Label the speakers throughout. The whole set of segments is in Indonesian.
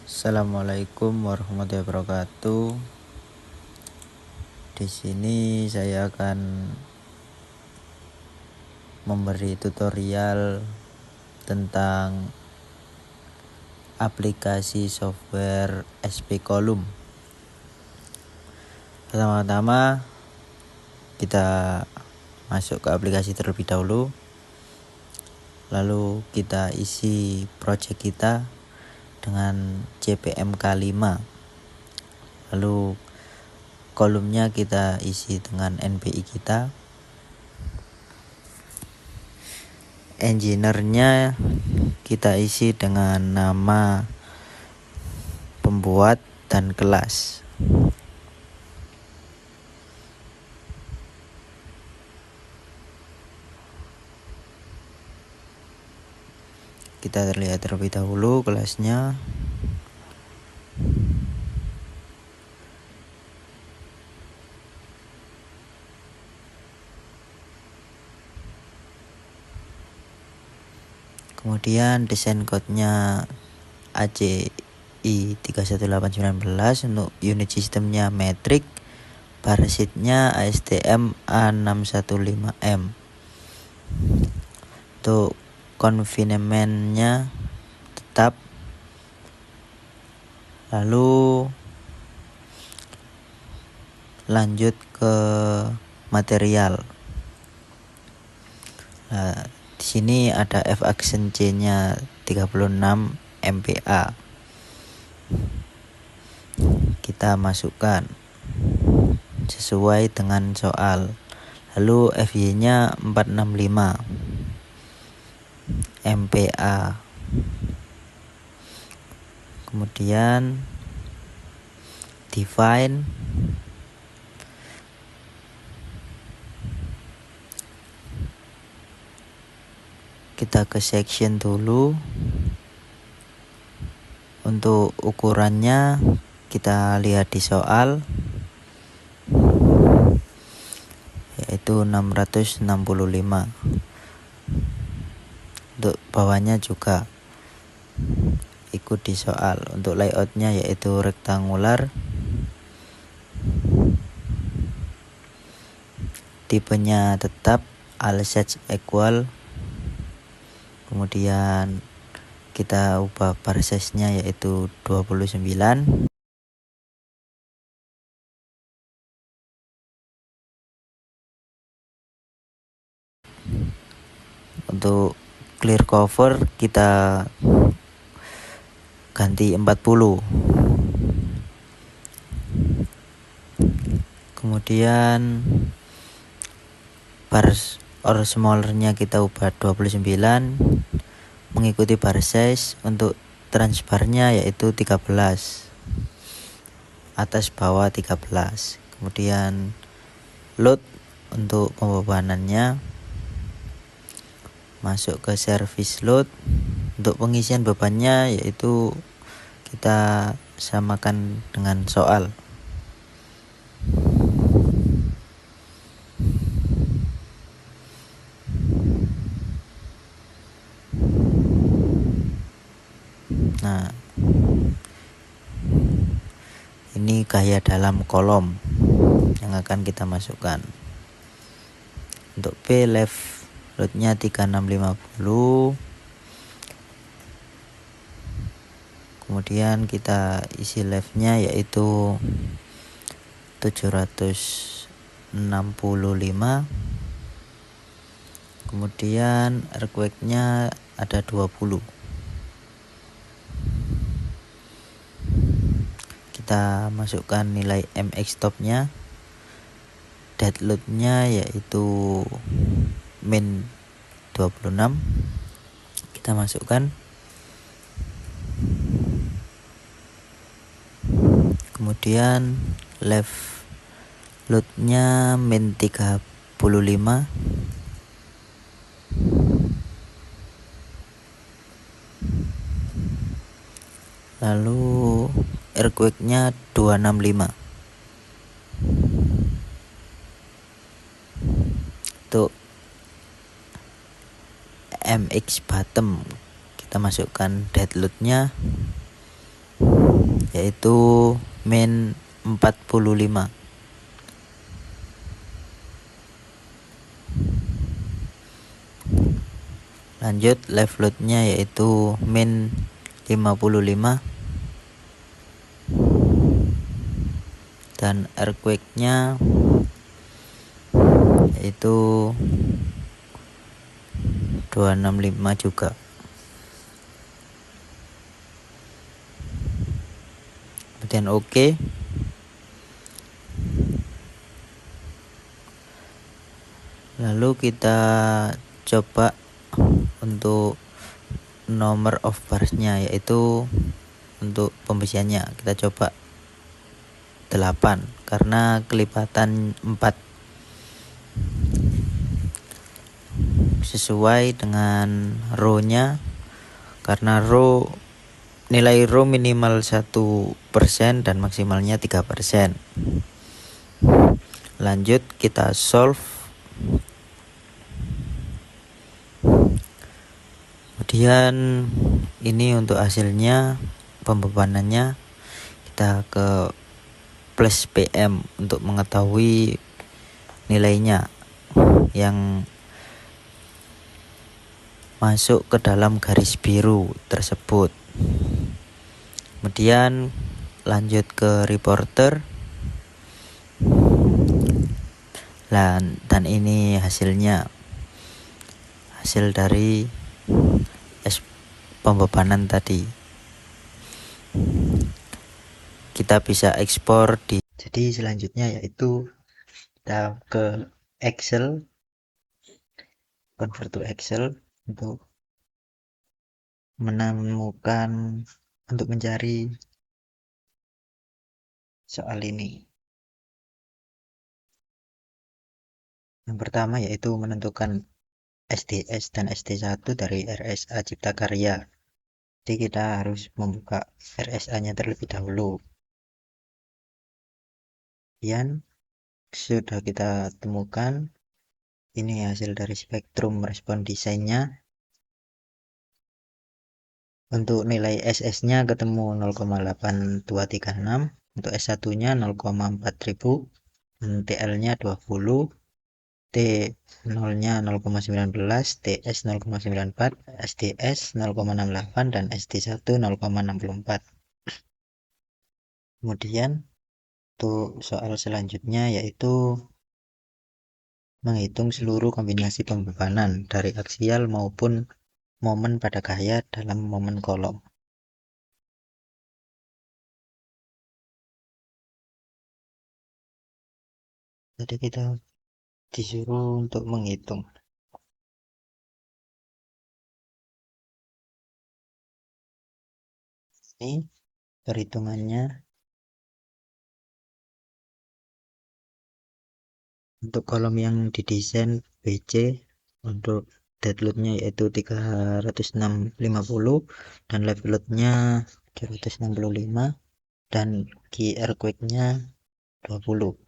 Speaker 1: Assalamualaikum warahmatullahi wabarakatuh. Di sini saya akan memberi tutorial tentang aplikasi software SP Column. Pertama-tama kita masuk ke aplikasi terlebih dahulu. Lalu kita isi project kita dengan CPMK5. Lalu kolomnya kita isi dengan NPI kita. Engineer-nya kita isi dengan nama pembuat dan kelas. Kita lihat terlebih dahulu kelasnya. Kemudian desain code-nya ACI 31819 untuk unit sistemnya metrik, barsitnya ASTM A615M. Untuk confinement-nya tetap. Lalu lanjut ke material. Nah, di sini ada F action C-nya 36 MPa. Kita masukkan sesuai dengan soal. Lalu FY-nya 465 MPa. Kemudian define kita ke section dulu. Untuk ukurannya kita lihat di soal, yaitu 665. Untuk bawahnya juga ikut di soal. Untuk layoutnya yaitu rektangular. Tipenya tetap all sets equal. Kemudian kita ubah bar size-nya yaitu 29. Untuk clear cover kita ganti 40. Kemudian bar or smaller-nya kita ubah 29 mengikuti bar size. Untuk transbarnya yaitu 13, atas bawah 13. Kemudian load untuk pembebanannya masuk ke service load. Untuk pengisian bebannya yaitu kita samakan dengan soal. Nah, ini gaya dalam kolom yang akan kita masukkan. Untuk P left load-nya 3650. Kemudian kita isi left-nya yaitu 765. Kemudian earthquake-nya ada 20. Kita masukkan nilai MX stop-nya. Dead load-nya yaitu min 26. Kita masukkan. Kemudian left load-nya min 35. Lalu earthquake-nya 265. Untuk MX bottom kita masukkan dead load-nya yaitu min 45. Lanjut live load-nya yaitu min 55 dan earthquake-nya yaitu 265 juga. Kemudian oke. Lalu kita coba untuk nomor of bars-nya, yaitu untuk pembesiannya kita coba 8 karena kelipatan 4 sesuai dengan row-nya, karena nilai row minimal 1% dan maksimalnya 3%. Lanjut kita solve. Kemudian ini untuk hasilnya, pembebanannya kita ke plus PM untuk mengetahui nilainya yang masuk ke dalam garis biru tersebut. Kemudian lanjut ke reporter. Dan ini hasilnya, hasil dari pembebanan tadi. Kita bisa ekspor di. Jadi selanjutnya yaitu kita ke Excel, convert to Excel untuk menemukan, untuk mencari soal ini. Yang pertama yaitu menentukan SDS dan SD1 dari RSA Cipta Karya. Jadi kita harus membuka RSA-nya terlebih dahulu. Kemudian sudah kita temukan, ini hasil dari spektrum respon desainnya. Untuk nilai SS-nya ketemu 0,8236, untuk S1-nya 0,4000, TL-nya 20, T0-nya 0,19, TS 0,94, SDS 0,68, dan SD1 0,64. Kemudian untuk soal selanjutnya yaitu menghitung seluruh kombinasi pembebanan dari aksial maupun momen pada gaya dalam momen kolom. Jadi kita disuruh untuk menghitung. Ini perhitungannya. Untuk kolom yang didesain BC, untuk dead load-nya yaitu 350 dan live load-nya 365 dan key earthquake-nya 20.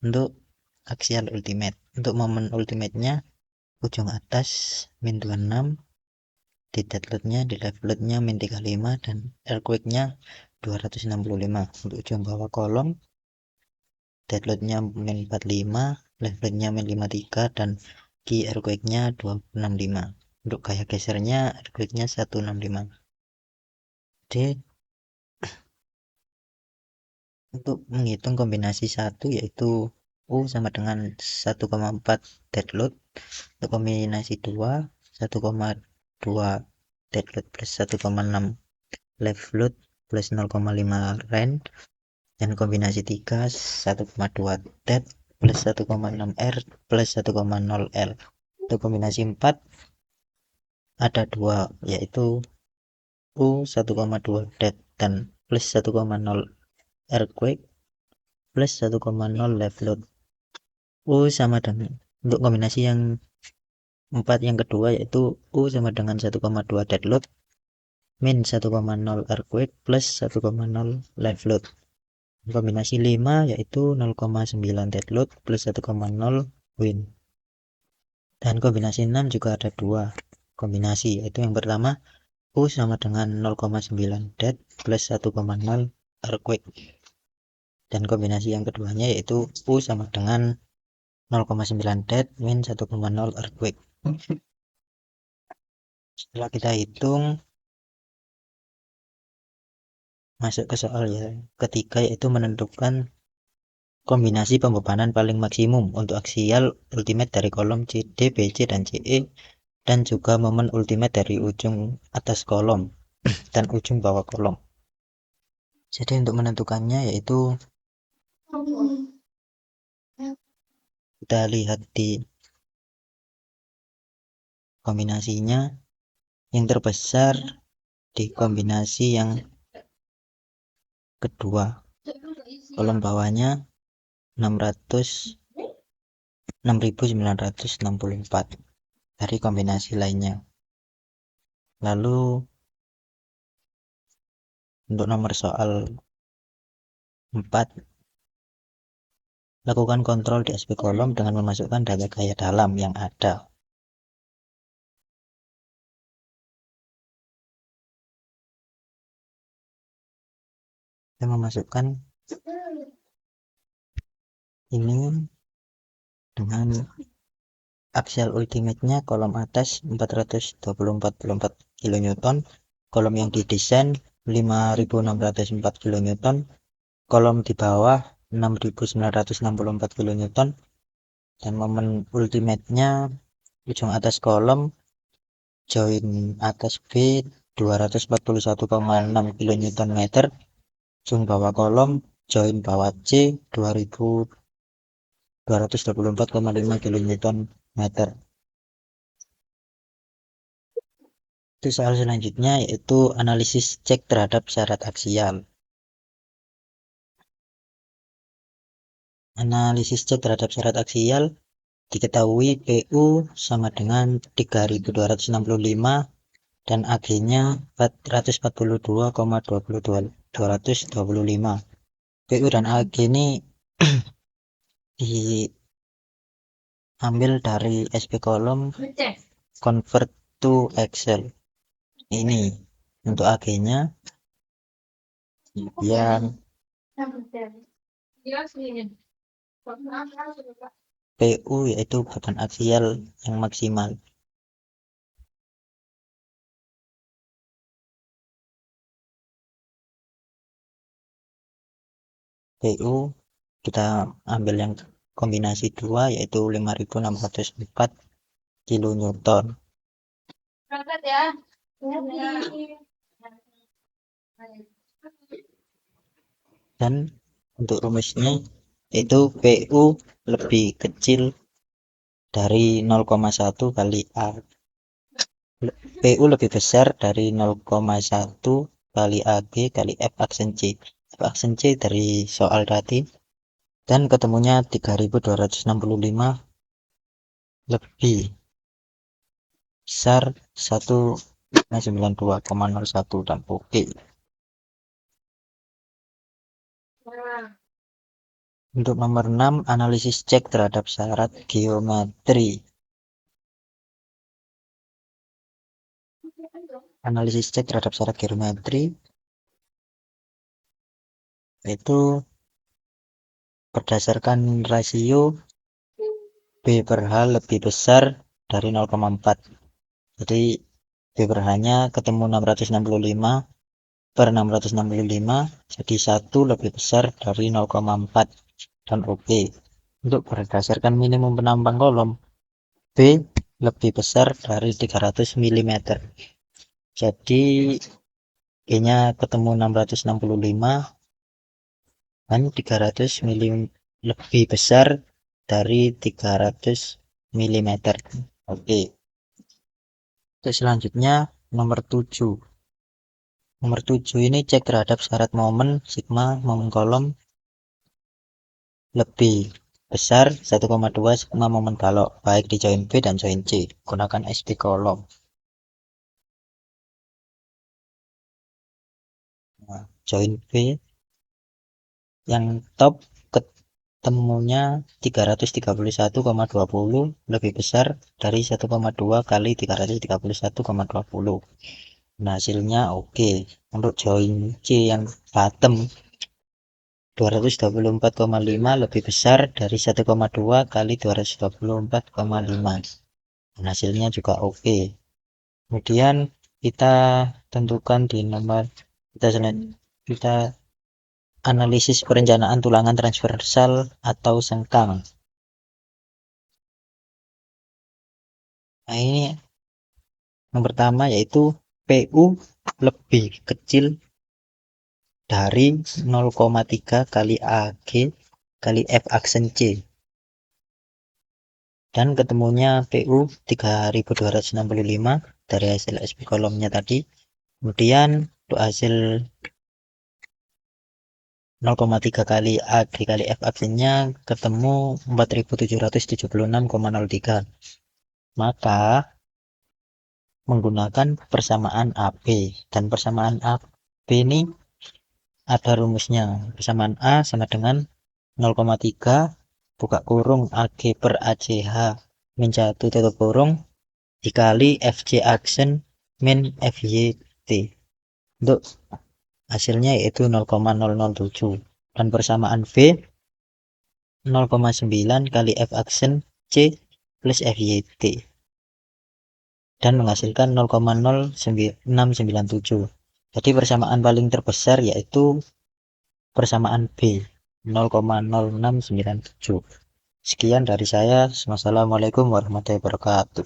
Speaker 1: Untuk axial ultimate, untuk momen ultimate-nya ujung atas min 26, di dead load-nya, di live load-nya min 35 dan earthquake-nya 265. Untuk ujung bawah kolom dead load-nya min 45, live load-nya min 53 dan key earthquake-nya 265. Untuk gaya gesernya earthquake-nya 165. Jadi untuk menghitung kombinasi 1 yaitu U sama dengan 1,4 dead load. Untuk kombinasi 2 1,2 dead load plus 1,6 live load plus 0,5 rand, dan kombinasi 3 1,2 dead plus 1,6 R plus 1,0 L. Untuk kombinasi 4 ada 2 yaitu U 1,2 dead dan plus 1,0 earthquake plus 1,0 live load. U sama dengan, untuk kombinasi yang 4 yang kedua yaitu U sama dengan 1,2 dead load min 1,0 earthquake plus 1,0 live load. Kombinasi 5 yaitu 0,9 dead load plus 1,0 wind. Dan kombinasi 6 juga ada 2 kombinasi, yaitu yang pertama U sama dengan 0,9 dead plus 1,0 earthquake. Dan kombinasi yang keduanya yaitu U sama dengan 0,9 dead min 1,0 earthquake. Setelah kita hitung, masuk ke soal ya ketiga, yaitu menentukan kombinasi pembebanan paling maksimum untuk aksial ultimate dari kolom CD, BC, dan CE, dan juga momen ultimate dari ujung atas kolom dan ujung bawah kolom. Jadi untuk menentukannya yaitu kita lihat di kombinasinya, yang terbesar di kombinasi yang kedua, kolom bawahnya 6.964 dari kombinasi lainnya. Lalu untuk nomor soal 4, lakukan kontrol di aspek kolom dengan memasukkan data gaya dalam yang ada. Saya memasukkan ini dengan aksial ultimate-nya kolom atas 424 kN, kolom yang didesain 5.604 kN, kolom di bawah 6.964 kN, dan momen ultimate-nya ujung atas kolom join atas B 241,6 kN meter, ujung bawah kolom join bawah C 224,5 kN meter. Itu soal selanjutnya yaitu analisis cek terhadap syarat aksial. Analisis cek terhadap syarat aksial diketahui PU sama dengan 3265 dan AG-nya 442,225. PU dan AG ini diambil dari SP kolom convert to Excel. Ini untuk AG-nya, yang PU yaitu beban aksial yang maksimal. PU kita ambil yang kombinasi 2 yaitu 5.604 kN. Dan untuk rumusnya itu PU lebih kecil dari 0,1 kali A. PU lebih besar dari 0,1 kali AG kali F aksen C. F aksen C dari soal tadi, dan ketemunya 3265 lebih besar 192,01 dan oke. Untuk nomor 6, analisis cek terhadap syarat geometri. Analisis cek terhadap syarat geometri itu berdasarkan rasio B per H lebih besar dari 0,4. Jadi B per H-nya ketemu 665 per 665, jadi 1 lebih besar dari 0,4 dan oke. Untuk berdasarkan minimum penambang kolom, B lebih besar dari 300 mm. Jadi B-nya ketemu 665 dan 300 mm lebih besar dari 300 mm. Oke. Terus selanjutnya nomor 7. Nomor 7 ini cek terhadap syarat momen sigma momen kolom lebih besar 1,2 sigma momen balok baik di join B dan join C. Gunakan SP kolom. Nah, join B yang top ketemunya 331,20 lebih besar dari 1,2 kali 331,20. Nah, hasilnya oke. Untuk join C yang bottom 224,5 lebih besar dari 1,2 kali 224,5, dan hasilnya juga oke. Kemudian kita tentukan di nomor kita analisis perencanaan tulangan transversal atau sengkang. Nah, ini yang pertama yaitu PU lebih kecil dari 0,3 kali AG kali F aksen C, dan ketemunya PU 3265 dari hasil SP kolomnya tadi. Kemudian untuk hasil 0,3 kali AG kali F aksennya ketemu 4776,03. Maka menggunakan persamaan AB, dan persamaan AB ini ada rumusnya. Persamaan A sama dengan 0,3 buka kurung AG per ACH min 1 tutup kurung dikali FC aksen min FYT. Untuk hasilnya yaitu 0,007, dan persamaan V 0,9 kali F aksen C plus FYT, dan menghasilkan 0,0697. Jadi persamaan paling terbesar yaitu persamaan B 0,0697. Sekian dari saya. Wassalamualaikum warahmatullahi wabarakatuh.